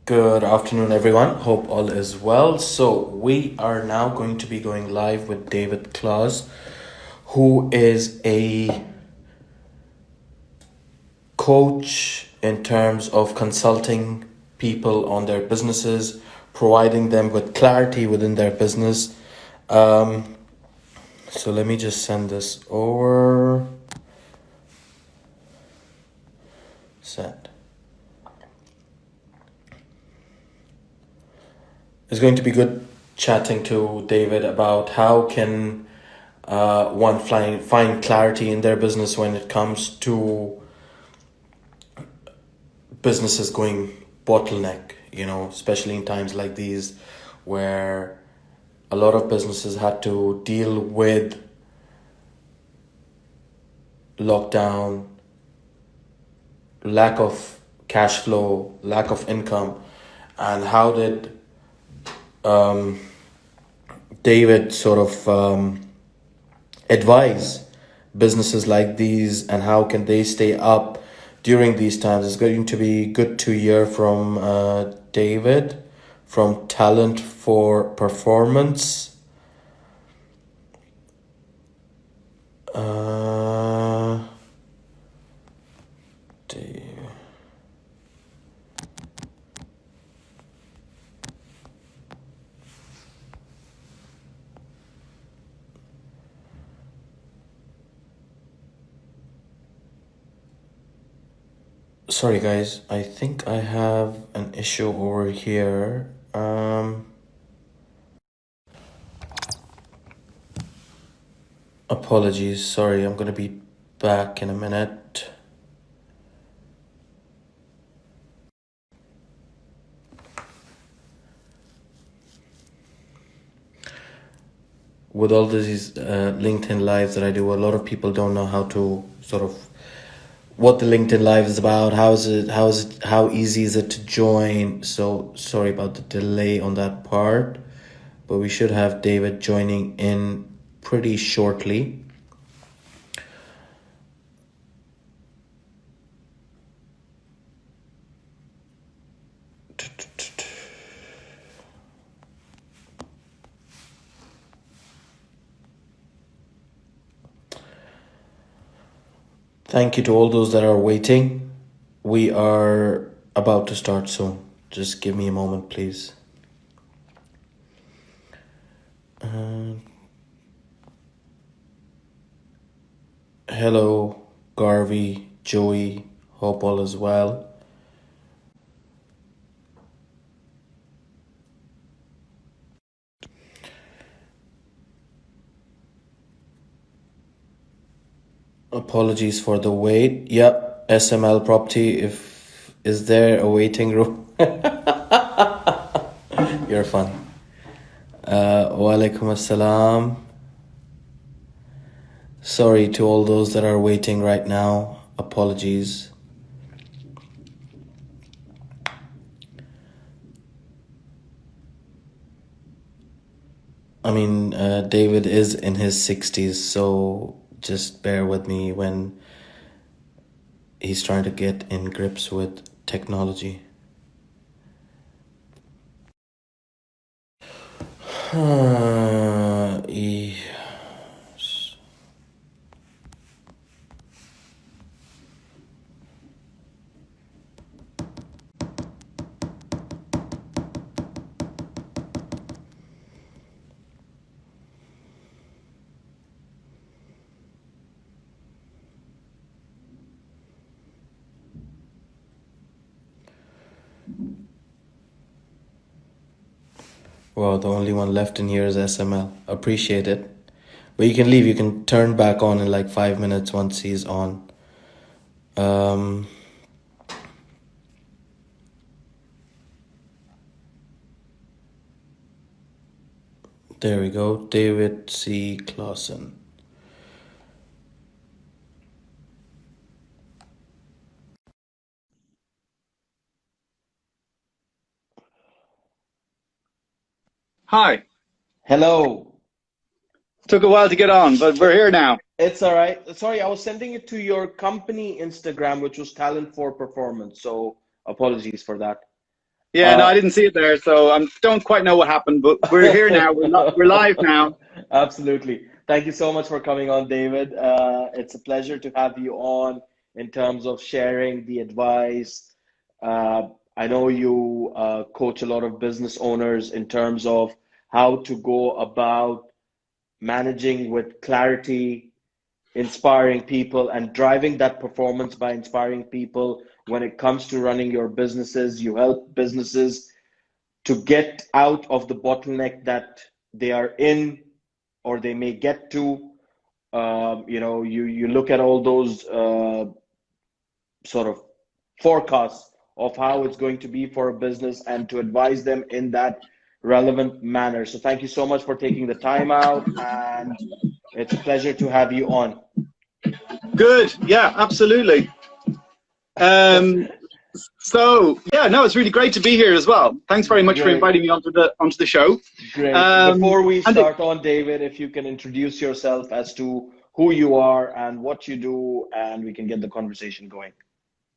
Good afternoon, everyone. Hope all is well. So, we are now going to be going live with David Claus, who is a coach in terms of consulting people on their businesses, providing them with clarity within their business. Um, so, let me just send this over. Send. It's going to be good chatting to David about how can one find clarity in their business when it comes to businesses going bottleneck, especially in times like these where a lot of businesses had to deal with lockdown, lack of cash flow, lack of income, and how did David sort of advise businesses like these and how can they stay up during these times. It's going to be good to hear from David from Talent for Performance. Dave. Sorry guys, I think I have an issue over here. Apologies, sorry, I'm gonna be back in a minute. With all these LinkedIn lives that I do, a lot of people don't know how to sort of what the LinkedIn live is about. How easy is it to join? So sorry about the delay on that part, but we should have David joining in pretty shortly. Thank you to all those that are waiting. We are about to start soon. Just give me a moment, please. Hello, Garvey, Joey. Hope all is well. Apologies for the wait. Yep, SML property. If is there a waiting room? You're fun. Wa alaikum assalam. Sorry to all those that are waiting right now. Apologies. I mean, David is in his 60s, so just bear with me when he's trying to get in grips with technology. Yes. Wow, the only one left in here is SML. Appreciate it. But you can leave. You can turn back on in like 5 minutes once he's on. There we go. David C. Clausen. Hi. Hello. Took a while to get on, but we're here now. It's all right. Sorry, I was sending it to your company Instagram, which was Talent for Performance. So apologies for that. Yeah, no, I didn't see it there, so I don't quite know what happened, but we're here now. We're live now. Absolutely. Thank you so much for coming on, David. It's a pleasure to have you on in terms of sharing the advice. Uh, I know you coach a lot of business owners in terms of how to go about managing with clarity, inspiring people, and driving that performance by inspiring people. When it comes to running your businesses, you help businesses to get out of the bottleneck that they are in or they may get to. You look at all those sort of forecasts of how it's going to be for a business and to advise them in that relevant manner. So thank you so much for taking the time out, and it's a pleasure to have you on. Good. Yeah, absolutely. So yeah, no, it's really great to be here as well. Thanks very much for inviting me onto the show. Great. Before we start on, David, if you can introduce yourself as to who you are and what you do, and we can get the conversation going.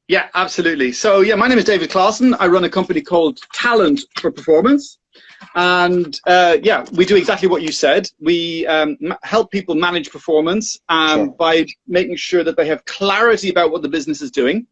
Yeah, absolutely. So yeah, my name is David Clausen. I run a company called Talent for Performance. And yeah, we do exactly what you said. We help people manage performance by making sure that they have clarity about what the business is doing.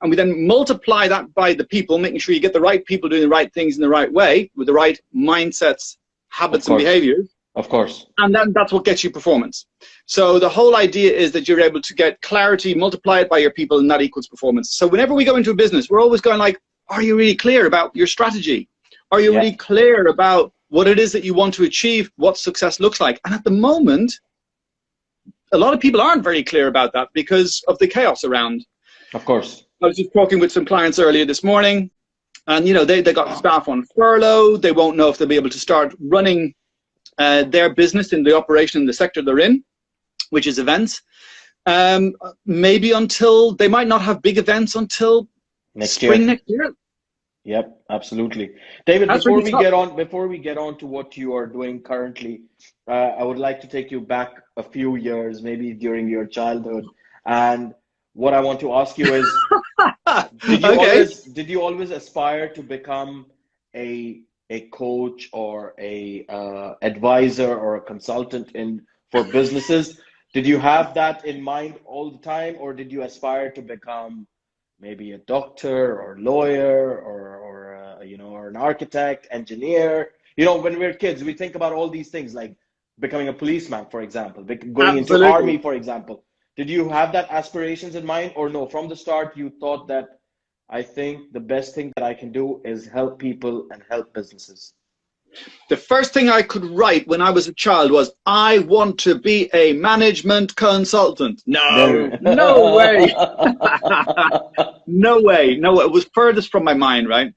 And we then multiply that by the people, making sure you get the right people doing the right things in the right way with the right mindsets, habits, and behaviors. Of course. And then that's what gets you performance. So the whole idea is that you're able to get clarity, multiply it by your people, and that equals performance. So whenever we go into a business, we're always going like, are you really clear about your strategy? Are you really clear about what it is that you want to achieve, what success looks like? And at the moment, a lot of people aren't very clear about that because of the chaos around. Of course. I was just talking with some clients earlier this morning, and you know, they got staff on furlough. They won't know if they'll be able to start running their business in the operation in the sector they're in, which is events. Maybe until, they might not have big events until spring next year. Yep, absolutely. David, before we get on to what you are doing currently, I would like to take you back a few years, maybe during your childhood. And what I want to ask you is, did you always aspire to become a coach or a advisor or a consultant for businesses? Did you have that in mind all the time, or did you aspire to become maybe a doctor or lawyer or an architect, engineer? You know, when we're kids, we think about all these things, like becoming a policeman, for example, going into the army, for example. Did you have that aspirations in mind, or no, from the start you thought that I think the best thing that I can do is help people and help businesses? The first thing I could write when I was a child was, I want to be a management consultant. No, no way. No way. No, it was furthest from my mind, right?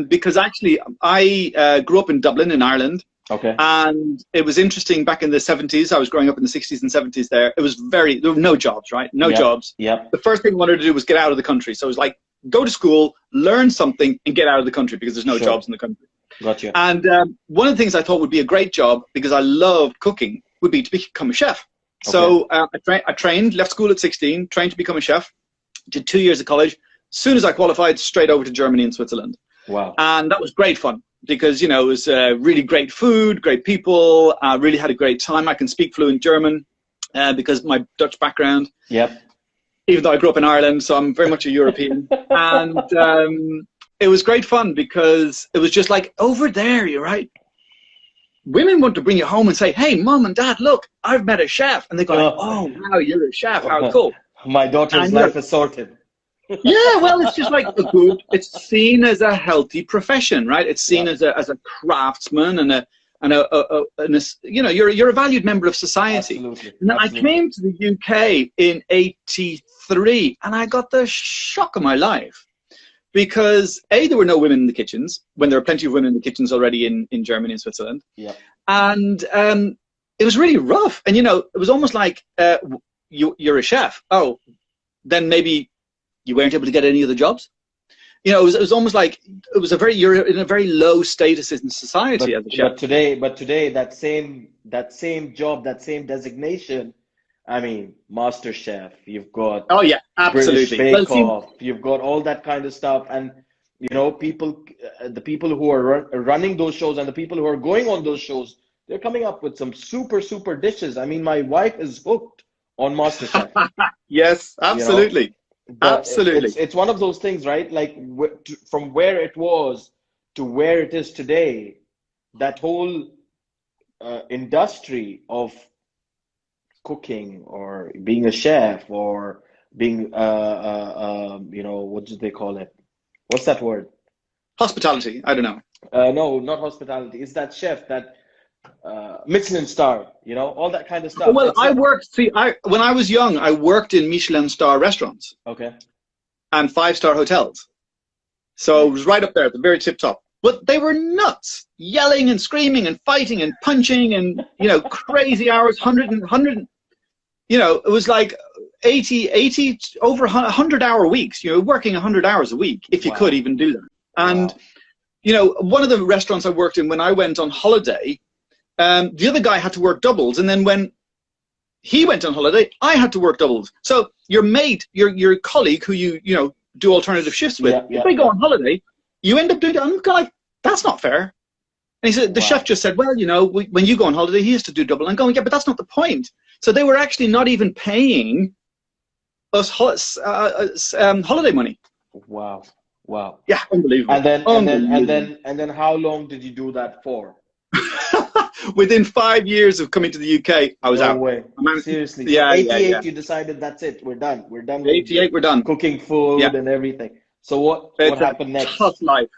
Because actually I grew up in Dublin in Ireland. Okay. And it was interesting back in the 70s. I was growing up in the 60s and 70s there. There were no jobs, right? No jobs. Yep. The first thing I wanted to do was get out of the country. So it was like, go to school, learn something, and get out of the country because there's no jobs in the country. Gotcha. And one of the things I thought would be a great job, because I loved cooking, would be to become a chef. Okay. So I trained, left school at 16, trained to become a chef, did 2 years of college. As soon as I qualified, straight over to Germany and Switzerland. Wow. And that was great fun because, you know, it was really great food, great people. I really had a great time. I can speak fluent German because of my Dutch background. Yep. Even though I grew up in Ireland, so I'm very much a European. And it was great fun because it was just like, over there, you're right. Women want to bring you home and say, hey, mom and dad, look, I've met a chef. And they go, like, oh, wow, you're a chef. How cool. My daughter's life is sorted. Yeah, well, it's just like it's seen as a healthy profession, right? It's seen as a craftsman and you know, you're a valued member of society. Absolutely. And then I came to the UK in '83 and I got the shock of my life because there were no women in the kitchens when there were plenty of women in the kitchens already in Germany and Switzerland. Yeah. And it was really rough. And, you know, it was almost like you're a chef. Oh, then maybe you weren't able to get any other jobs. You know, it was almost like it was you're in a very low status in society as a chef. But today, that same job, that same designation, I mean, Master Chef, you've got British Bake Off, you've got all that kind of stuff, and you know, the people who are running those shows and the people who are going on those shows, they're coming up with some super, super dishes. I mean, my wife is hooked on MasterChef, Yes, you know, absolutely. but Absolutely. it's one of those things, right? Like from where it was to where it is today, that whole industry of cooking or being a chef or being, you know, what do they call it? What's that word? Hospitality, I don't know. No, not hospitality. It's that chef, that Michelin star, you know, all that kind of stuff. Well, It's not when I was young, I worked in Michelin star restaurants okay. and 5-star hotels. So it was right up there at the very tip top. But they were nuts, yelling and screaming and fighting and punching and, you know, crazy hours, 100, you know, it was like 80, over 100-hour weeks, you know, working 100 hours a week, if you could even do that. And, you know, one of the restaurants I worked in when I went on holiday, the other guy had to work doubles. And then when he went on holiday, I had to work doubles. So your mate, your colleague who you know, do alternative shifts with, if they go on holiday, you end up doing that. I'm like, that's not fair. And he said, the chef just said, well, you know, when you go on holiday, he has to do double. And going, yeah, but that's not the point. So they were actually not even paying us holiday money. Wow. Wow. Yeah, unbelievable. And then how long did you do that for? Within 5 years of coming to the UK, I was out. No way. Seriously. Yeah, 88, you decided that's it. We're done. We're done. 88, we're done. Cooking food and everything. So what happened next? Tough life.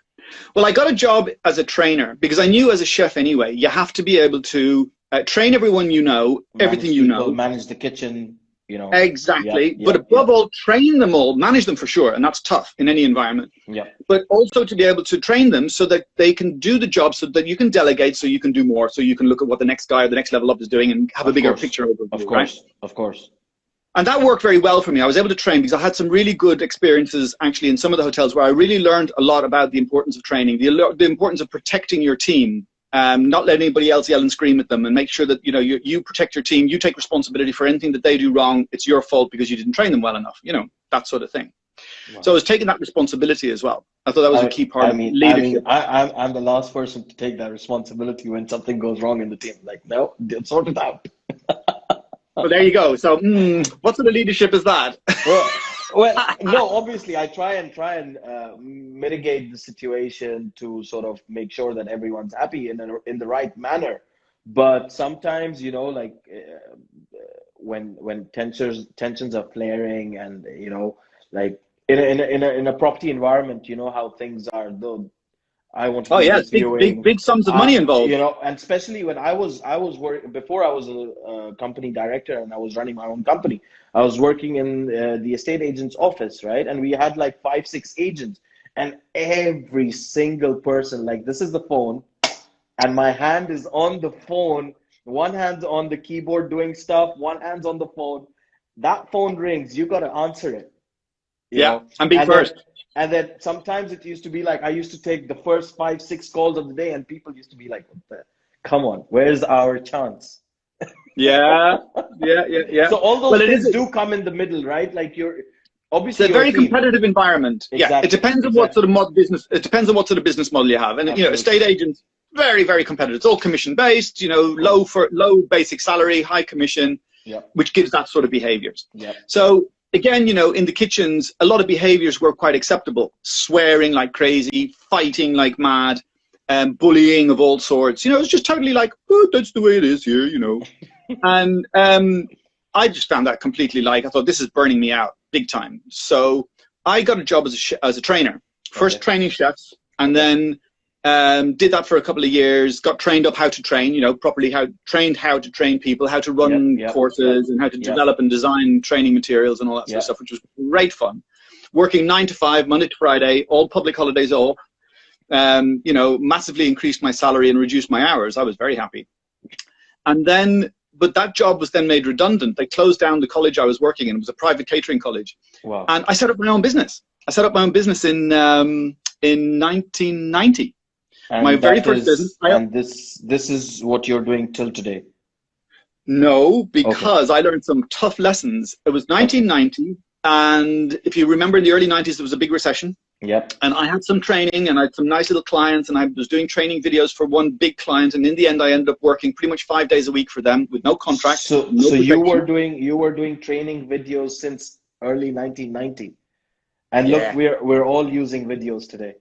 Well, I got a job as a trainer because I knew as a chef anyway, you have to be able to train everyone you know, everything you know. Manage the kitchen, you know. Exactly. But above all, train them all, manage them for sure. And that's tough in any environment. Yeah. But also to be able to train them so that they can do the job, so that you can delegate, so you can do more, so you can look at what the next guy or the next level up is doing and have a bigger picture over it. Of course. And that worked very well for me. I was able to train because I had some really good experiences actually in some of the hotels where I really learned a lot about the importance of training, the importance of protecting your team, not let anybody else yell and scream at them, and make sure that, you know, you protect your team, you take responsibility for anything that they do wrong. It's your fault because you didn't train them well enough, you know, that sort of thing. Wow. So I was taking that responsibility as well. I thought that was a key part of leadership. I'm the last person to take that responsibility when something goes wrong in the team. Like, no, sort it out. Well, there you go. So, what sort of leadership is that? well, no. Obviously, I try and mitigate the situation to sort of make sure that everyone's happy in the right manner. But sometimes, you know, like when tensions are flaring, and you know, like in a property environment, you know how things are. Though I want to big sums of money involved. You know, and especially when I was working before I was a company director and I was running my own company. I was working in the estate agent's office, right? And we had like 5-6 agents, and every single person, like, this is the phone, and my hand is on the phone. One hand's on the keyboard doing stuff. One hand's on the phone. That phone rings. You got to answer it. You know? And be first. And then sometimes it used to be like, I used to take the first 5-6 calls of the day, and people used to be like, come on, where's our chance? Yeah. So all those things do come in the middle, right? Like, you're obviously it's a very competitive environment. Exactly. Yeah, it depends on what sort of business. It depends on what sort of business model you have, and you know, estate agents, very, very competitive. It's all commission based. You know, low basic salary, high commission, which gives that sort of behaviors. Yeah. So again, you know, in the kitchens, a lot of behaviors were quite acceptable. Swearing like crazy, fighting like mad, bullying of all sorts. You know, it's just totally like, oh, that's the way it is here, you know. And I just found that completely I thought, this is burning me out big time. So I got a job as a trainer, first training chefs, and then did that for a couple of years, got trained up how to train, you know, properly, how to train people, how to run courses, and how to develop and design training materials and all that sort of stuff, which was great fun. Working 9 to 5, Monday to Friday, all public holidays off, you know, massively increased my salary and reduced my hours. I was very happy. And then, but that job was then made redundant. They closed down the college I was working in. It was a private catering college. Wow. And I set up my own business. I set up my own business in 1990. And my very first business. And this is what you're doing till today? No, because I learned some tough lessons. It was 1990. And if you remember, in the early 90s, there was a big recession. Yep. And I had some training, and I had some nice little clients, and I was doing training videos for one big client, and in the end I ended up working pretty much 5 days a week for them with no contract. So you were doing training videos since early 1990. And look, we're all using videos today.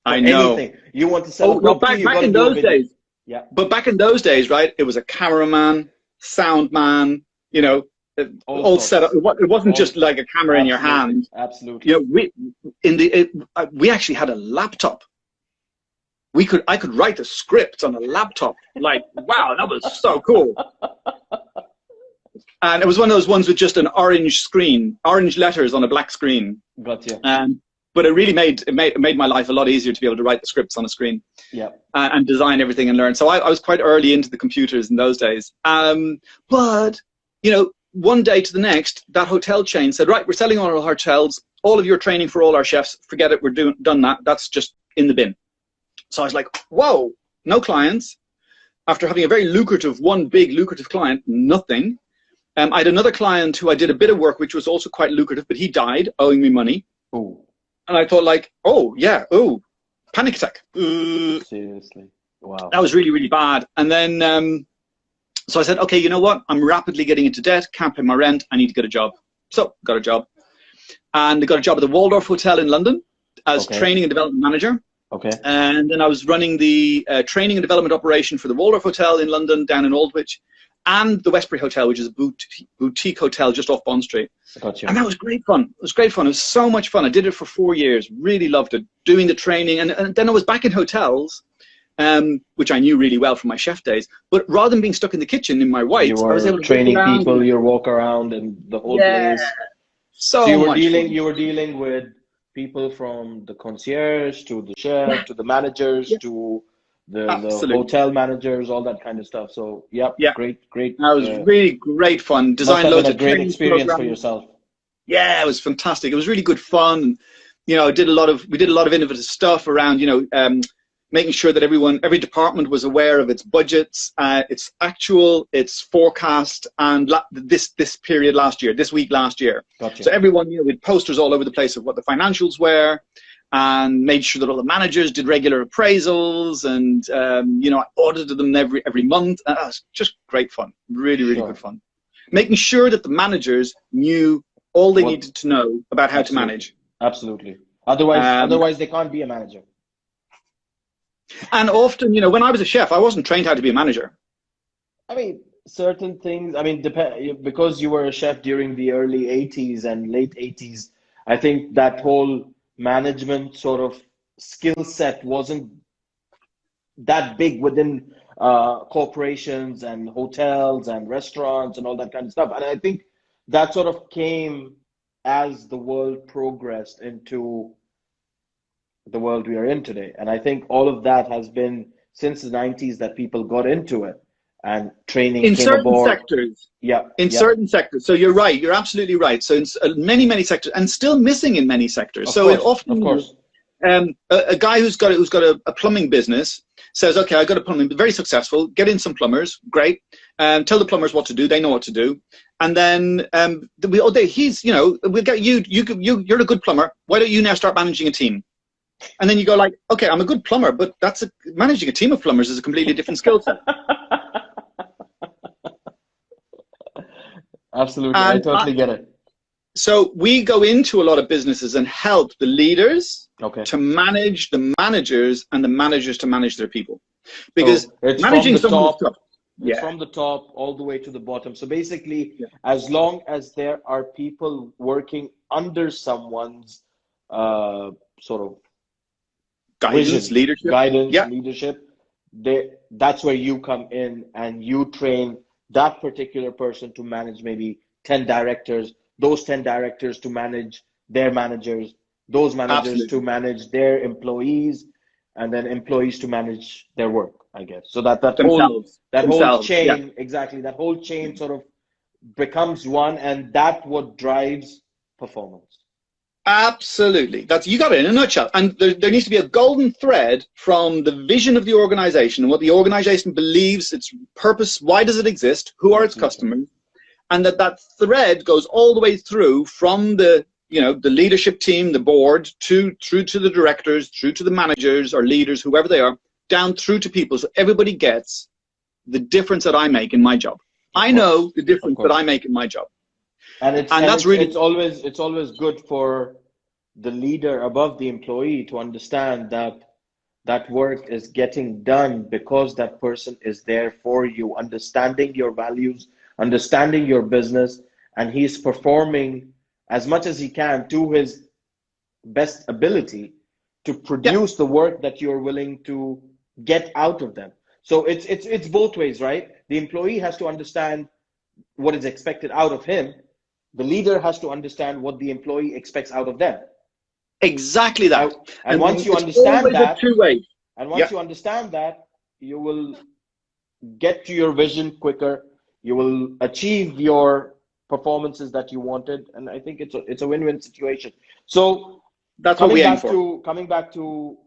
I know. Anything. You want to sell a well, property, back in those days. Yeah. But back in those days, right, it was a cameraman, sound man, you know, all set up. It wasn't just like a camera in your hand. Absolutely. You know, we actually had a laptop. I could write the script on a laptop. Like, wow, that was so cool. And it was one of those ones with just an orange screen, orange letters on a black screen. Gotcha. But it really made my life a lot easier to be able to write the scripts on a screen. Yeah. And design everything and learn. So I was quite early into the computers in those days. But, you know, one day to the next, that hotel chain said, right, we're selling all our hotels. All of your training for all our chefs, forget it, we're done that. That's just in the bin. So I was like, whoa, no clients. After having a very one big lucrative client, nothing. I had another client who I did a bit of work, which was also quite lucrative, but he died owing me money. Oh. And I thought like, panic attack. Seriously. Wow. That was really, really bad. And then, so I said, okay, you know what? I'm rapidly getting into debt, can't pay my rent, I need to get a job. So got a job. And I got a job at the Waldorf Hotel in London as training and development manager. Okay. And then I was running the training and development operation for the Waldorf Hotel in London, down in Aldwych, and the Westbury Hotel, which is a boutique hotel just off Bond Street. Gotcha. And that was great fun. It was great fun. It was so much fun. I did it for 4 years. Really loved it. Doing the training. And then I was back in hotels, which I knew really well from my chef days. But rather than being stuck in the kitchen in my whites, I was able to training people, you walk around and the whole place. So you were dealing with people from the concierge to the chef to the managers to the hotel managers, all that kind of stuff. So great. That was really great fun. Designed loads of great experience for yourself. Yeah, it was fantastic. It was really good fun. You know, we did a lot of innovative stuff around, you know, making sure that every department was aware of its budgets, its actual, its forecast, and this week last year. Gotcha. So everyone, you know, with posters all over the place of what the financials were, and made sure that all the managers did regular appraisals, and you know, I audited them every month. It was just great fun, really good fun. Making sure that the managers knew all they needed to know about how to manage. Absolutely. Otherwise they can't be a manager. And often, you know, when I was a chef, I wasn't trained how to be a manager. I mean, certain things, I mean, because you were a chef during the early 80s and late 80s, I think that whole management sort of skill set wasn't that big within corporations and hotels and restaurants and all that kind of stuff. And I think that sort of came as the world progressed into the world we are in today. And I think all of that has been since the 90s that people got into it, and training in came certain aboard. sectors. Certain sectors. So you're right. You're absolutely right. So in many sectors, and still missing in many sectors. Of course. A guy who's got a plumbing business says, okay, I got a plumbing, very successful, get in some plumbers, great. Tell the plumbers what to do, they know what to do. And then he's, you know, we'll get you're a good plumber, why don't you now start managing a team? And then you go like, okay, I'm a good plumber, but managing a team of plumbers is a completely different skill set. Absolutely, I totally get it. So we go into a lot of businesses and help the leaders to manage the managers, and the managers to manage their people. Because it's managing from the top, stuff, it's from the top all the way to the bottom. So basically, as long as there are people working under someone's sort of guidance, leadership, leadership, that's where you come in and you train that particular person to manage maybe 10 directors, those 10 directors to manage their managers, those managers to manage their employees, and then employees to manage their work, I guess. So that whole chain, exactly, that whole chain sort of becomes one, and that's what drives performance. Absolutely. You got it in a nutshell. And there needs to be a golden thread from the vision of the organization and what the organization believes, its purpose, why does it exist, who are its customers, and that thread goes all the way through from the you know, the leadership team, the board, through to the directors, through to the managers or leaders, whoever they are, down through to people, so everybody gets the difference that I make in my job. I know the difference that I make in my job. And that's really, it's always good for the leader above the employee to understand that that work is getting done because that person is there for you, understanding your values, understanding your business, and he's performing as much as he can to his best ability to produce the work that you're willing to get out of them. So it's both ways, right? The employee has to understand what is expected out of him. The leader has to understand what the employee expects out of them. Exactly that. And once you understand that, two-way. And once you understand that, you will get to your vision quicker. You will achieve your performances that you wanted, and I think it's a win-win situation. So that's what we aim for. Coming back to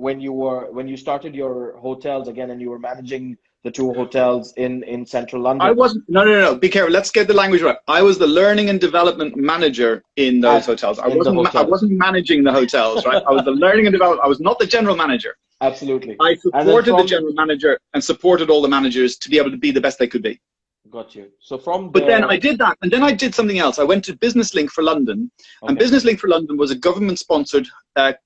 when you started your hotels again, and you were managing the 2 hotels in central London. I wasn't. No. Be careful. Let's get the language right. I was the learning and development manager in those hotels. I wasn't managing the hotels, right? I was the learning and development. I was not the general manager. Absolutely. I supported the general manager and supported all the managers to be able to be the best they could be. Got you. So but then I did that, and then I did something else. I went to Business Link for London, and Business Link for London was a government-sponsored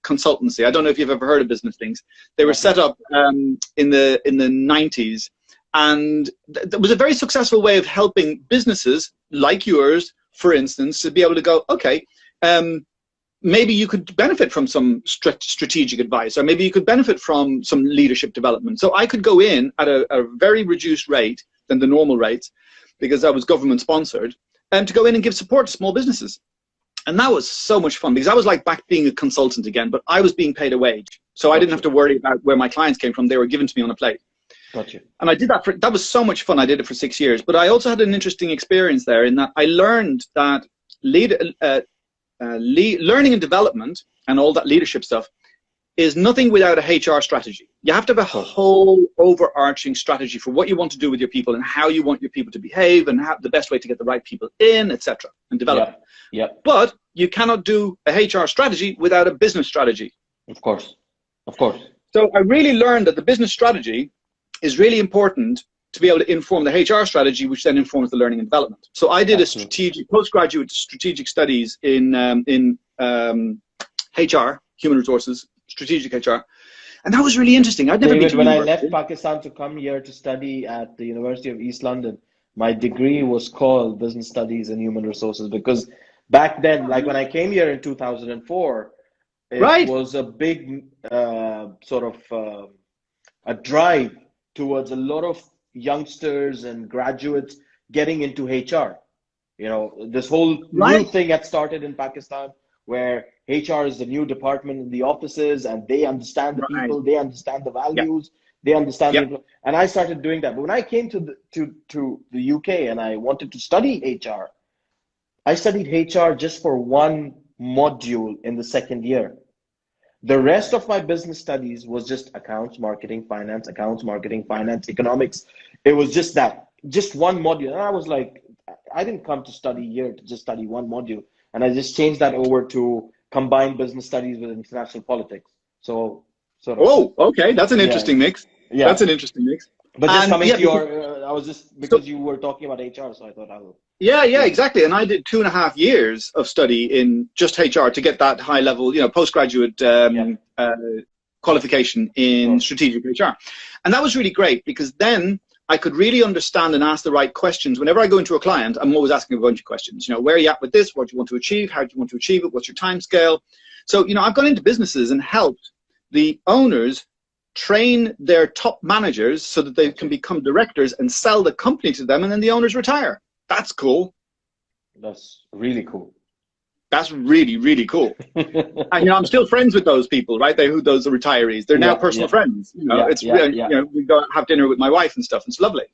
consultancy. I don't know if you've ever heard of Business Links. They were set up in the 90s, and that was a very successful way of helping businesses like yours, for instance, to be able to go, okay, maybe you could benefit from some strategic advice, or maybe you could benefit from some leadership development. So I could go in at a very reduced rate than the normal rates, because I was government sponsored, and to go in and give support to small businesses. And that was so much fun, because I was like back being a consultant again, but I was being paid a wage. So I didn't have to worry about where my clients came from. They were given to me on a plate. Gotcha. And I did that that was so much fun. I did it for 6 years, but I also had an interesting experience there in that I learned that learning and development and all that leadership stuff is nothing without a HR strategy. You have to have a whole overarching strategy for what you want to do with your people and how you want your people to behave and how the best way to get the right people in, etc., and develop. Yeah. But you cannot do a HR strategy without a business strategy. Of course. So I really learned that the business strategy is really important to be able to inform the HR strategy, which then informs the learning and development. So I did a strategic postgraduate strategic studies in HR, human resources, strategic HR, and that was really interesting. I'd never been to when I left Pakistan to come here to study at the University of East London, my degree was called Business Studies and Human Resources, because back then, like when I came here in 2004, it was a big a drive towards a lot of youngsters and graduates getting into HR. You know, this whole new thing had started in Pakistan, where HR is the new department in the offices, and they understand the people, they understand the values, they understand the, and I started doing that. But when I came to the UK and I wanted to study HR, I studied HR just for one module in the second year. The rest of my business studies was just accounts, marketing, finance, economics. It was just that, just one module. And I was like, I didn't come to study here to just study one module. And I just changed that over to combine business studies with international politics. So, okay, that's an interesting mix. Yeah, that's an interesting mix. But just coming to your, I was just because you were talking about HR, so I thought I will. Yeah, exactly. And I did 2.5 years of study in just HR to get that high level, postgraduate qualification in strategic HR. And that was really great, because then I could really understand and ask the right questions. Whenever I go into a client, I'm always asking a bunch of questions. Where are you at with this? What do you want to achieve? How do you want to achieve it? What's your time scale? So, I've gone into businesses and helped the owners train their top managers so that they can become directors and sell the company to them, and then the owners retire. That's cool. That's really cool. That's really, really cool. And I'm still friends with those people, right? Those are retirees. They're now personal friends. We go have dinner with my wife and stuff. It's lovely.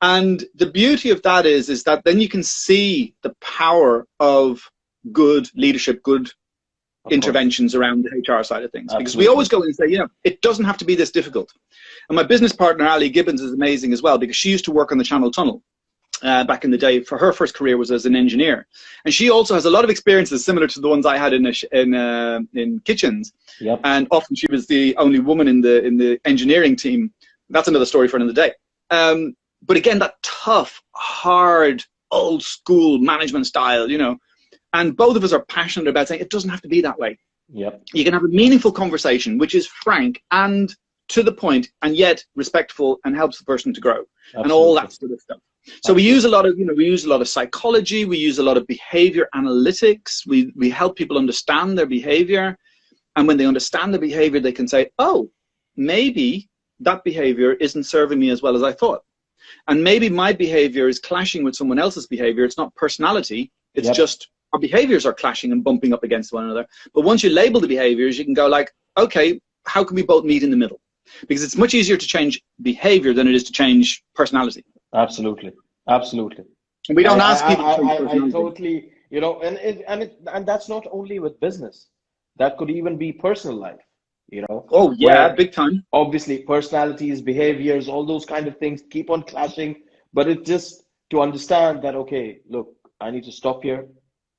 And the beauty of that is that then you can see the power of good leadership, good interventions around the HR side of things. Because we always go and say, it doesn't have to be this difficult. And my business partner, Ali Gibbons, is amazing as well, because she used to work on the Channel Tunnel. back in the day. For her first career was as an engineer, and she also has a lot of experiences similar to the ones I had in kitchens. Yep. And often she was the only woman in the engineering team. That's another story for another day. But again, that tough, hard, old school management style, you know. And both of us are passionate about saying it doesn't have to be that way. Yep. You can have a meaningful conversation, which is frank and to the point, and yet respectful, and helps the person to grow. Absolutely. And all that sort of stuff. So we use a lot of, we use a lot of psychology. We use a lot of behavior analytics. We help people understand their behavior. And when they understand the behavior, they can say, oh, maybe that behavior isn't serving me as well as I thought. And maybe my behavior is clashing with someone else's behavior. It's not personality. It's just our behaviors are clashing and bumping up against one another. But once you label the behaviors, you can go like, okay, how can we both meet in the middle? Because it's much easier to change behavior than it is to change personality. Absolutely. Absolutely. And we don't ask people to change personality. I totally, you know, and that's not only with business. That could even be personal life, you know. Oh, yeah, big time. Obviously, personalities, behaviors, all those kind of things keep on clashing. But it's just to understand that, okay, look, I need to stop here.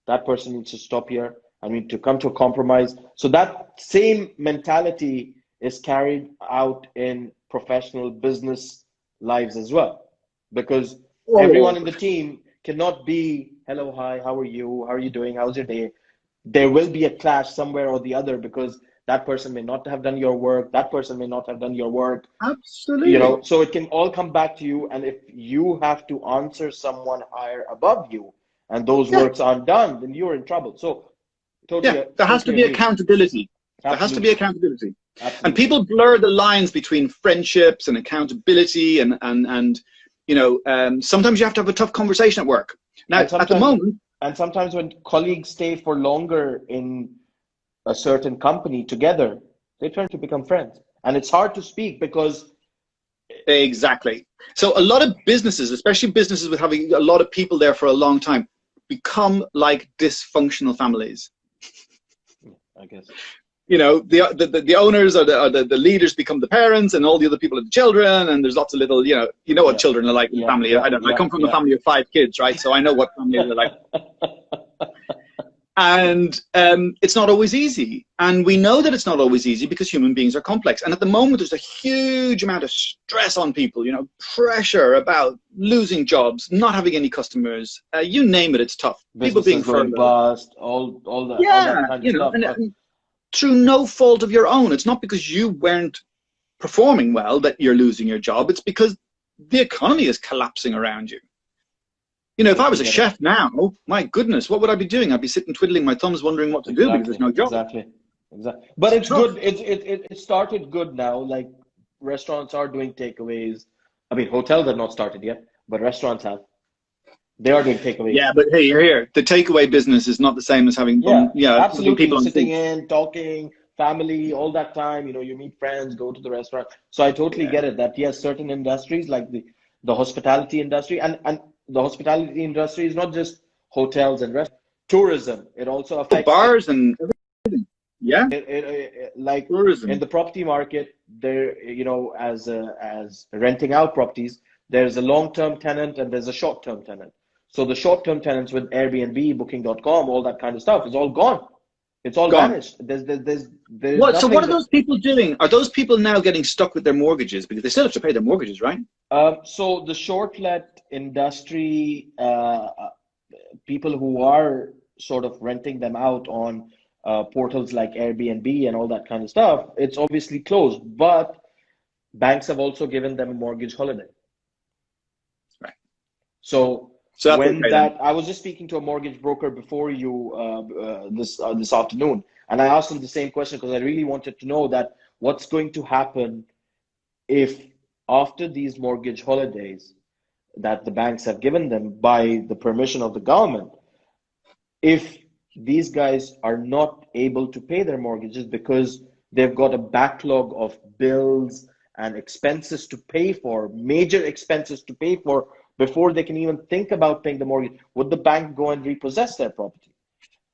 That person needs to stop here. I need to come to a compromise. So that same mentality is carried out in professional business lives as well. Because everyone in the team cannot be, hello, hi, how are you? How are you doing? How's your day? There will be a clash somewhere or the other because that person may not have done your work. That person may not have done your work. Absolutely. You know, so it can all come back to you. And if you have to answer someone higher above you and those works aren't done, then you're in trouble. So totally. There has to be accountability. There has to be accountability. Absolutely. And people blur the lines between friendships and accountability and you know, sometimes you have to have a tough conversation at work. Now, at the moment. And sometimes when colleagues stay for longer in a certain company together, they turn to become friends. And it's hard to speak because... Exactly. So a lot of businesses, especially businesses with having a lot of people there for a long time, become like dysfunctional families. I guess. You know, the owners or the leaders become the parents, and all the other people are the children, and there's lots of little, you know what children are like in family. I come from a family of 5 kids, right? So I know what families are like. And it's not always easy. And we know that it's not always easy because human beings are complex. And at the moment, there's a huge amount of stress on people, you know, pressure about losing jobs, not having any customers, you name it, it's tough. Businesses people being going bust, all that kind of stuff. And through no fault of your own. It's not because you weren't performing well that you're losing your job. It's because the economy is collapsing around you. You know, if I was a chef now, my goodness, what would I be doing? I'd be sitting twiddling my thumbs wondering what to do because there's no job. Exactly. But it's good. It started good now. Like restaurants are doing takeaways. I mean, hotels have not started yet, but restaurants have. They are doing takeaways. Yeah, but hey, you're here. The takeaway business is not the same as having absolutely people sitting in, talking, family, all that time. You know, you meet friends, go to the restaurant. So I totally get it that yes, certain industries like the hospitality industry and the hospitality industry is not just hotels and restaurants. Tourism, it also affects bars and everything. Yeah, like tourism. In the property market, there, you know, as renting out properties, there's a long-term tenant and there's a short-term tenant. So the short-term tenants with Airbnb, Booking.com, all that kind of stuff is all gone. It's all vanished. There's what? So what are those people doing? Are those people now getting stuck with their mortgages because they still have to pay their mortgages, right? So the short-let industry, people who are sort of renting them out on portals like Airbnb and all that kind of stuff, it's obviously closed. But banks have also given them a mortgage holiday. Right. So when okay, that, I was just speaking to a mortgage broker before you this afternoon, and I asked him the same question because I really wanted to know that what's going to happen if after these mortgage holidays that the banks have given them by the permission of the government, if these guys are not able to pay their mortgages because they've got a backlog of bills and expenses to pay for, major expenses to pay for, before they can even think about paying the mortgage, would the bank go and repossess their property?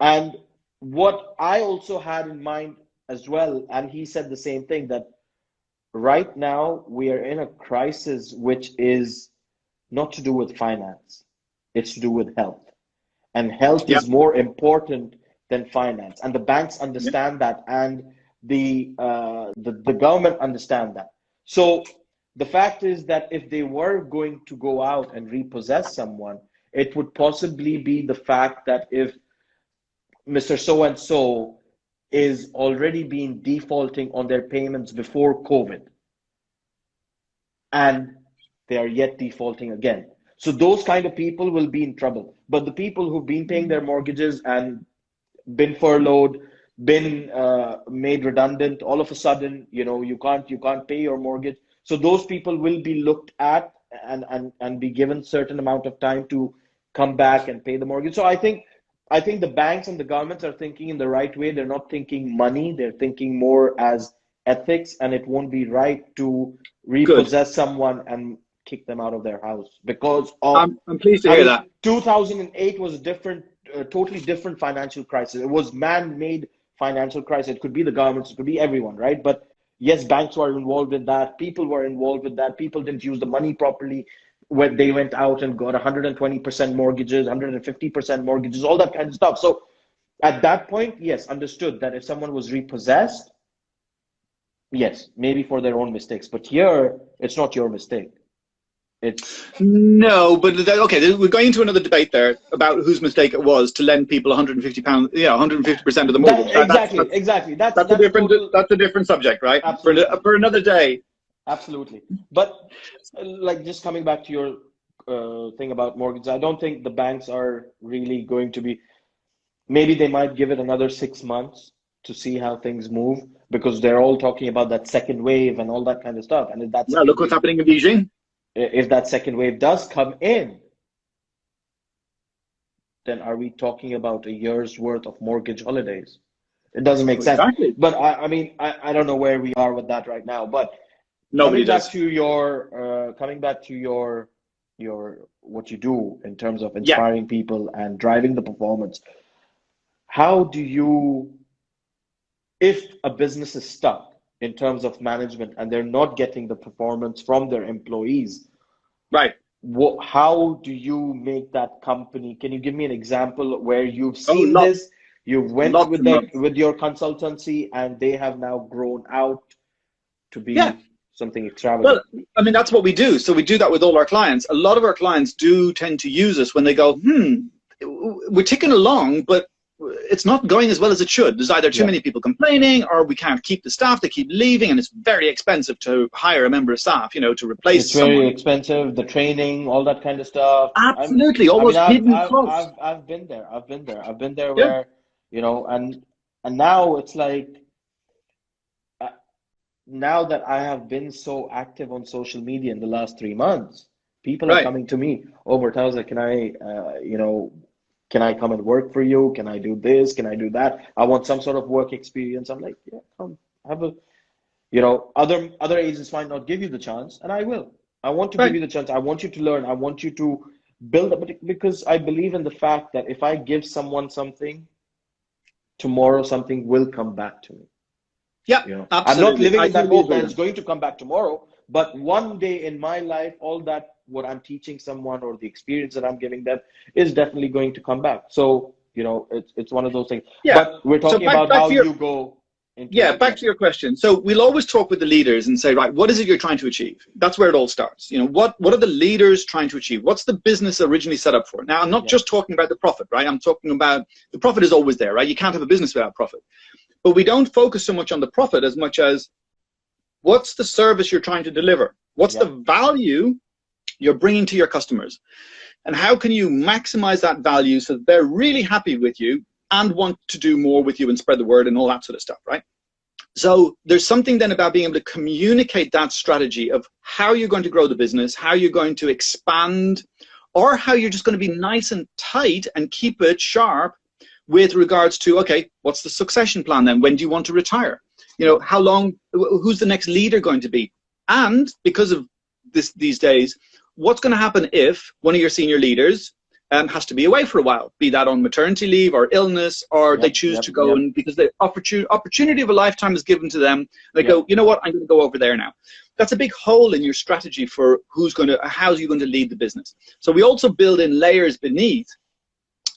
And what I also had in mind as well, and he said the same thing, that right now we are in a crisis which is not to do with finance. It's to do with health. And health Yeah. is more important than finance. And the banks understand that, and the government understand that. So the fact is that if they were going to go out and repossess someone, it would possibly be the fact that if Mr. So-and-so is already been defaulting on their payments before COVID, and they are yet defaulting again. So those kind of people will be in trouble. But the people who've been paying their mortgages and been furloughed, been made redundant, all of a sudden, you can't pay your mortgage. So those people will be looked at and be given certain amount of time to come back and pay the mortgage. So I think the banks and the governments are thinking in the right way. They're not thinking money. They're thinking more as ethics, and it won't be right to repossess someone and kick them out of their house because of. I'm pleased to hear that. 2008 was a totally different financial crisis. It was man-made financial crisis. It could be the governments, it could be everyone, right? But yes, banks were involved in that. People were involved with that. People didn't use the money properly when they went out and got 120% mortgages, 150% mortgages, all that kind of stuff. So at that point, yes, understood that if someone was repossessed, yes, maybe for their own mistakes. But here, it's not your mistake. No, but okay, we're going into another debate there about whose mistake it was to lend people £150, 150% of the mortgage. Exactly. That's a different subject, right? For another day. Absolutely. But like just coming back to your thing about mortgages, I don't think the banks are really going to be. Maybe they might give it another 6 months to see how things move, because they're all talking about that second wave and all that kind of stuff. And if that's look what's happening in Beijing. If that second wave does come in, then are we talking about a year's worth of mortgage holidays? It doesn't make sense. Exactly. But I mean, I don't know where we are with that right now. But nobody does. Coming back to your what you do in terms of inspiring people and driving the performance. How do you, if a business is stuck in terms of management and they're not getting the performance from their employees, right? How do you make that company? Can you give me an example where you've seen this? You've went with your consultancy and they have now grown out to be something extravagant. Well, I mean, that's what we do. So we do that with all our clients. A lot of our clients do tend to use us when they go, we're ticking along, but it's not going as well as it should. There's either too many people complaining, or we can't keep the staff. They keep leaving, and it's very expensive to hire a member of staff, to replace someone. It's very expensive, the training, all that kind of stuff. Absolutely, hidden costs. I've been there where, and now it's like, now that I have been so active on social media in the last 3 months, people are coming to me, Murtaza, can I come and work for you? Can I do this? Can I do that? I want some sort of work experience. I'm like, yeah, come have a, other agents might not give you the chance, and I will. I want to give you the chance. I want you to learn. I want you to build up, because I believe in the fact that if I give someone something, tomorrow something will come back to me. Yeah, absolutely. I'm not living in that hope that it's going to come back tomorrow, but one day in my life, all that what I'm teaching someone or the experience that I'm giving them is definitely going to come back. So, it's one of those things. Yeah. But we're talking about how you go. Back to your question. So we'll always talk with the leaders and say, right, what is it you're trying to achieve? That's where it all starts. What are the leaders trying to achieve? What's the business originally set up for? Now, I'm not just talking about the profit, right? I'm talking about the profit is always there, right? You can't have a business without profit. But we don't focus so much on the profit as much as what's the service you're trying to deliver? What's the value you're bringing to your customers? And how can you maximize that value so that they're really happy with you and want to do more with you and spread the word and all that sort of stuff, right? So there's something then about being able to communicate that strategy of how you're going to grow the business, how you're going to expand, or how you're just going to be nice and tight and keep it sharp with regards to, okay, what's the succession plan then? When do you want to retire? How long, who's the next leader going to be? And because of these days, what's going to happen if one of your senior leaders has to be away for a while, be that on maternity leave or illness, or they choose to go and because the opportunity of a lifetime is given to them. They go, you know what, I'm going to go over there now. That's a big hole in your strategy for how you're going to lead the business. So we also build in layers beneath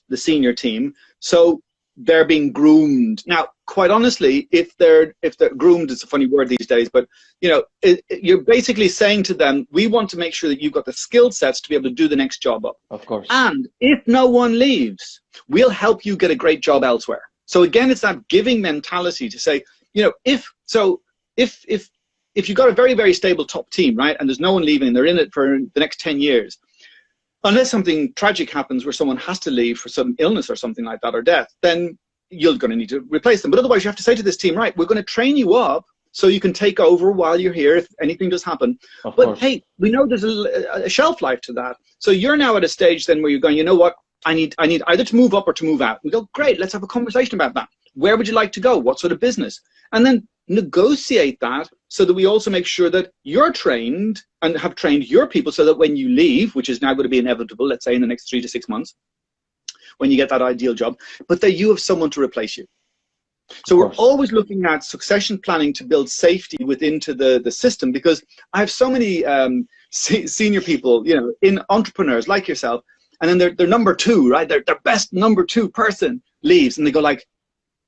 the senior team, so they're being groomed. Now, quite honestly, if they're groomed, it's a funny word these days, but you know, you're basically saying to them, we want to make sure that you've got the skill sets to be able to do the next job up. Of course. And if no one leaves, we'll help you get a great job elsewhere. So again, it's that giving mentality to say, you know, if you've got a very, very stable top team, right, and there's no one leaving, they're in it for the next 10 years, unless something tragic happens where someone has to leave for some illness or something like that, or death, then you're going to need to replace them. But otherwise, you have to say to this team, right, we're going to train you up so you can take over while you're here if anything does happen. But hey, we know there's a shelf life to that. So you're now at a stage then where you're going, you know what, I need either to move up or to move out. We go, great, let's have a conversation about that. Where would you like to go? What sort of business? And then negotiate that so that we also make sure that you're trained and have trained your people so that when you leave, which is now going to be inevitable, let's say in the next 3 to 6 months, when you get that ideal job, but that you have someone to replace you. So we're always looking at succession planning to build safety within the system, because I have so many senior people, you know, in entrepreneurs like yourself, and then their number two, right, their best number two person leaves, and they go like,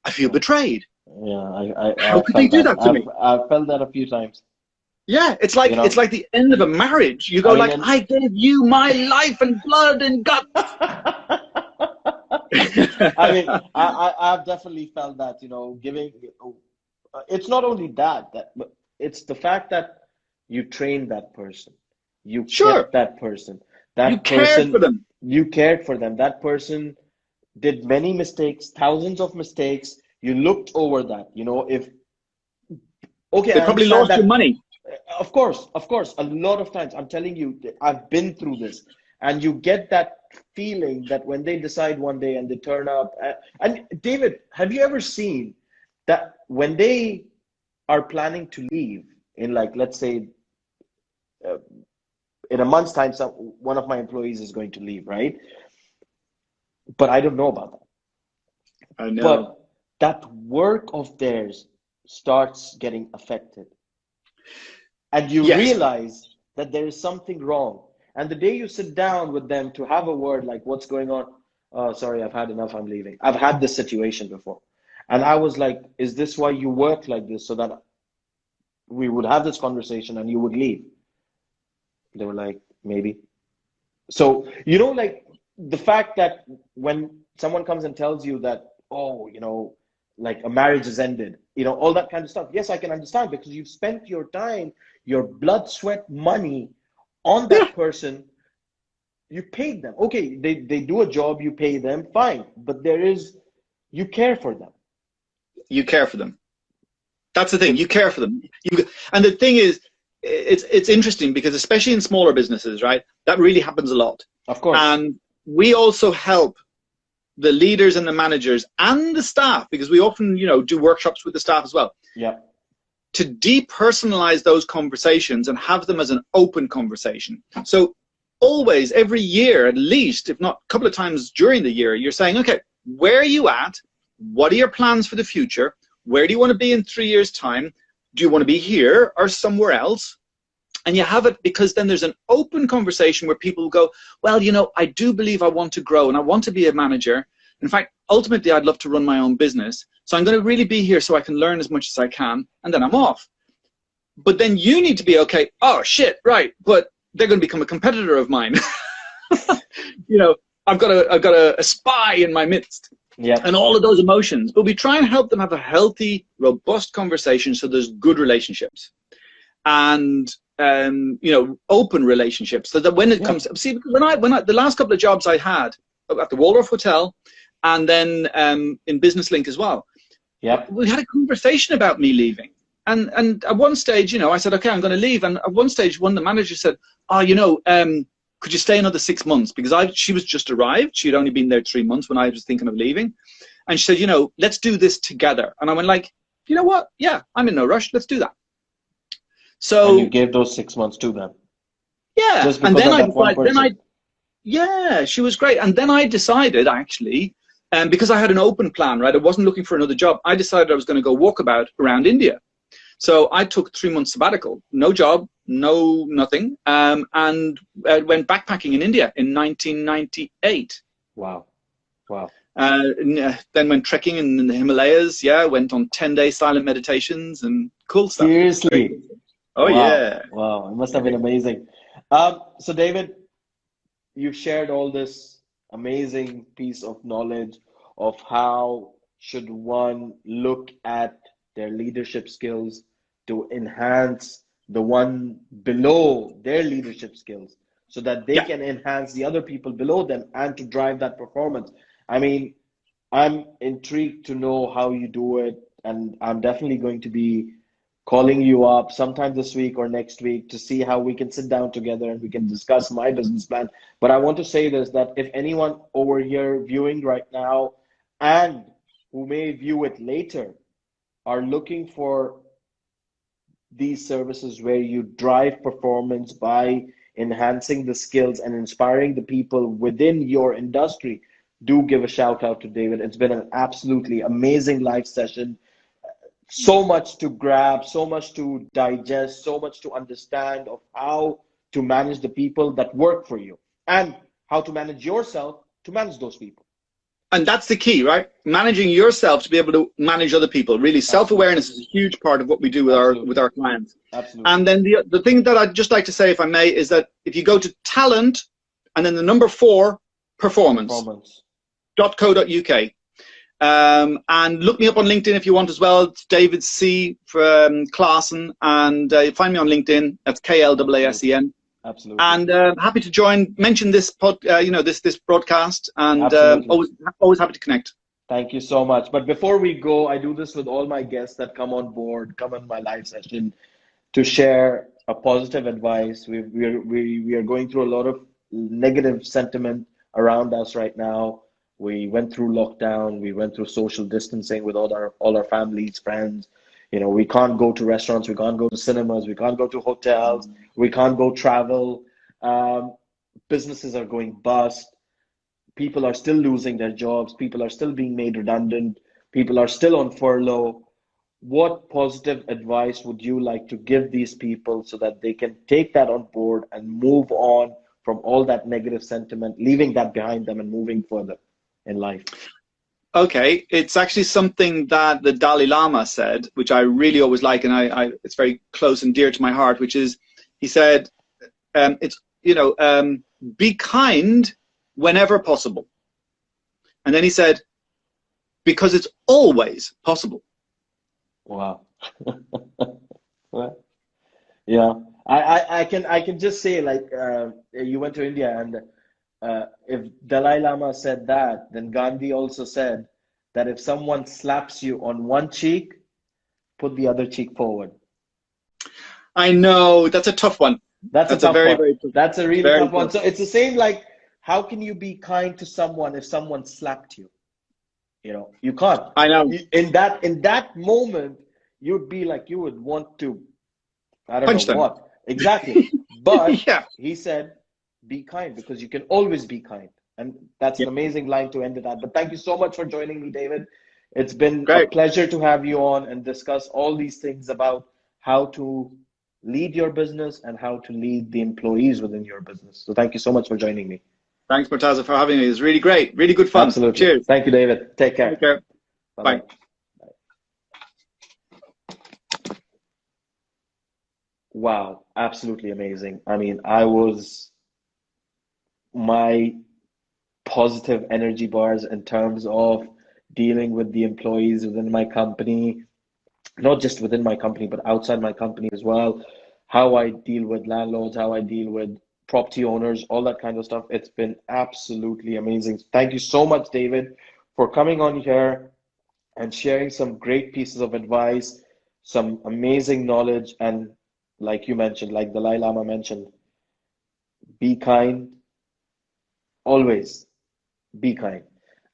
I feel betrayed. Yeah, how could they do that to me? I've felt that a few times. Yeah, it's like, you know, it's like the end of a marriage. You go I gave you my life and blood and guts. I mean, I've definitely felt that, you know, giving. It's not only that, but it's the fact that you trained that person, you kept that person, you cared for them. You cared for them. That person did many mistakes, thousands of mistakes. You looked over that, you know, if, okay. They probably lost your money. Of course, a lot of times. I'm telling you, I've been through this. And you get that feeling that when they decide one day and they turn up. And David, have you ever seen that when they are planning to leave in, like, let's say, in a month's time, one of my employees is going to leave, right? But I don't know about that. I know. But that work of theirs starts getting affected. And you realize that there is something wrong. And the day you sit down with them to have a word like, what's going on? Oh, sorry, I've had enough, I'm leaving. I've had this situation before. And I was like, is this why you work like this? So that we would have this conversation and you would leave. They were like, maybe. So, you know, like the fact that when someone comes and tells you that, oh, you know, like a marriage has ended, you know, all that kind of stuff. Yes, I can understand, because you've spent your time, your blood, sweat, money on that person. You paid them. Okay, they do a job, you pay them, fine. But you care for them. You care for them. That's the thing. You care for them. And the thing is, it's interesting because especially in smaller businesses, right, that really happens a lot. Of course. And we also help the leaders and the managers and the staff, because we often, you know, do workshops with the staff as well. Yeah. To depersonalize those conversations and have them as an open conversation. So always, every year, at least, if not a couple of times during the year, you're saying, okay, where are you at? What are your plans for the future? Where do you want to be in 3 years' time? Do you want to be here or somewhere else? And you have it, because then there's an open conversation where people go, well, you know, I do believe I want to grow and I want to be a manager. In fact, ultimately, I'd love to run my own business. So I'm going to really be here so I can learn as much as I can, and then I'm off. But then you need to be okay, oh, shit, right, but they're going to become a competitor of mine. You know, I've got a spy in my midst. Yeah. And all of those emotions. But we try and help them have a healthy, robust conversation so there's good relationships. And you know, open relationships, so that when it comes, see, because when I the last couple of jobs I had at the Waldorf Hotel and then in Business Link as well, we had a conversation about me leaving. And at one stage, you know, I said, okay, I'm going to leave. And at one stage, one of the managers said, oh, you know, could you stay another 6 months? Because she was just arrived. She'd only been there 3 months when I was thinking of leaving. And she said, you know, let's do this together. And I went like, you know what? Yeah, I'm in no rush. Let's do that. So and you gave those 6 months to them. Yeah. Just and then I Yeah, she was great. And then I decided, actually, because I had an open plan, right? I wasn't looking for another job. I decided I was going to go walkabout around India. So I took 3 months sabbatical, no job, no nothing, and went backpacking in India in 1998. Wow. Wow. Then went trekking in the Himalayas. Yeah, went on 10-day silent meditations and cool stuff. Seriously. Oh, Wow. yeah. Wow. It must have been amazing. So David, you've shared all this amazing piece of knowledge of how should one look at their leadership skills to enhance the one below their leadership skills so that they Yeah. can enhance the other people below them and to drive that performance. I mean, I'm intrigued to know how you do it, and I'm definitely going to be calling you up sometime this week or next week to see how we can sit down together and we can discuss my business plan. But I want to say this, that if anyone over here viewing right now and who may view it later are looking for these services where you drive performance by enhancing the skills and inspiring the people within your industry, do give a shout out to David. It's been an absolutely amazing live session. So much to grab, so much to digest, so much to understand of how to manage the people that work for you and how to manage yourself to manage those people. And that's the key, right? Managing yourself to be able to manage other people. Really, self-awareness is a huge part of what we do with our clients. Absolutely. And then the thing that I'd just like to say, if I may, is that if you go to talent and then the number 4, performance.co.uk. And look me up on LinkedIn if you want as well. It's David C. from Klaassen, and find me on LinkedIn. That's Klasen. Absolutely. And happy to mention this this broadcast, and always happy to connect. Thank you so much. But before we go, I do this with all my guests that come on board, come on my live session, to share a positive advice. We are going through a lot of negative sentiment around us right now. We went through lockdown. We went through social distancing with all our families, friends. You know, we can't go to restaurants. We can't go to cinemas. We can't go to hotels. We can't go travel. Businesses are going bust. People are still losing their jobs. People are still being made redundant. People are still on furlough. What positive advice would you like to give these people so that they can take that on board and move on from all that negative sentiment, leaving that behind them and moving further in life? Okay, it's actually something that the Dalai Lama said, which I really always like, and it's very close and dear to my heart, which is, he said, be kind whenever possible. And then he said, because it's always possible. Wow. Yeah, I can just say, like, you went to India, and if Dalai Lama said that, then Gandhi also said that if someone slaps you on one cheek, put the other cheek forward. I know, that's a tough one. That's a tough very, one. very tough. That's a really Very tough one. tough. So it's the same, like, how can you be kind to someone if someone slapped you? You know, you can't. I know. In that moment, you'd be like, you would want to, I don't Punch know them. what. Exactly. But Yeah. he said, be kind, because you can always be kind. And that's an amazing line to end it at. But thank you so much for joining me, David. It's been Great. a pleasure to have you on and discuss all these things about how to lead your business and how to lead the employees within your business. So thank you so much for joining me. Thanks, Murtaza, for having me. It was really great. Really good fun. Absolutely. Cheers. Thank you, David. Take care. Take care. Bye-bye. Bye. Wow, absolutely amazing. I mean, my positive energy bars in terms of dealing with the employees within my company, not just within my company, but outside my company as well, how I deal with landlords, how I deal with property owners, all that kind of stuff. It's been absolutely amazing. Thank you so much, David, for coming on here and sharing some great pieces of advice, some amazing knowledge, and like you mentioned, like Dalai Lama mentioned, be kind, always be kind.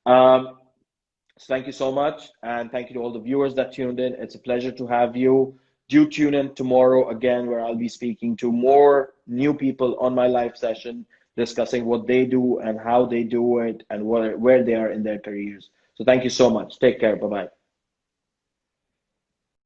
So thank you so much, and thank you to all the viewers that tuned in. It's a pleasure to have you. Do tune in tomorrow again, where I'll be speaking to more new people on my live session discussing what they do and how they do it and where they are in their careers. So thank you so much. Take care. Bye bye.